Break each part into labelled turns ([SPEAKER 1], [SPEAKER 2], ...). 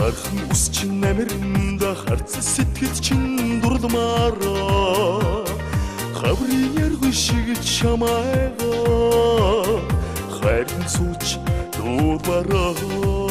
[SPEAKER 1] Хархан ус чин намирнда харц сэтгэл чин дурдмаараа хаврын яргын шиг чамайгаа хайрын сууч дурмаараа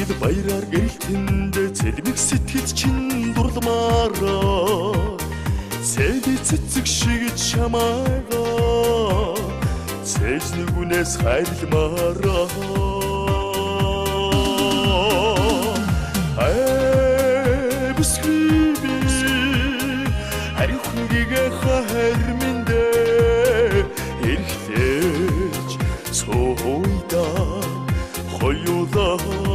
[SPEAKER 1] Цэнгэл баяраар гэрэлтэнд цэлмэг сэтгэл чин дурламаараа цэди цэцэг шиг чамайгаа цээж нэгүнээс хайрламаараа бүсгүйби харихунгийн хайрминдэ эрхлэж цоойда хоёулаа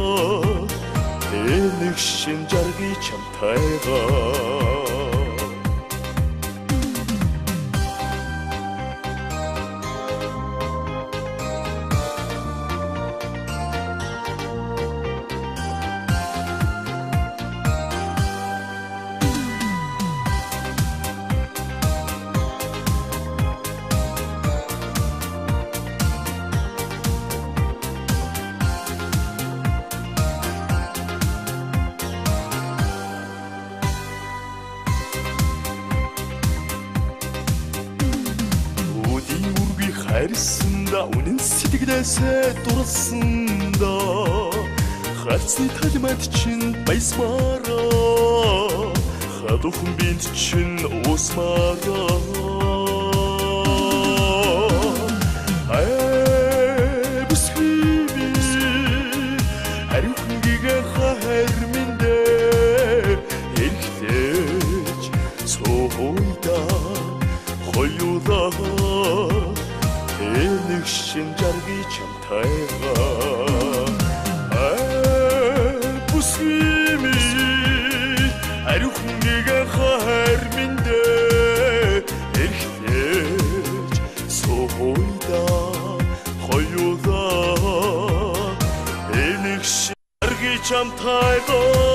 [SPEAKER 1] нэг шин жаргий чамтайгаа хайрсанда үнэн сэтгэлээсээ дурлсанда харцны талмад чин баясмаараа хадухан бинт чин уусмаараа бүсгүйби харихунгийн хайрминдэ эрхлэж цоойда хоёулаа нэг шин жаргий чамтайгаа бүсгүйми харихунгийн хайрминдэ эрхлэж цоойда хоёулаа нэг шин жаргий чамтайгаа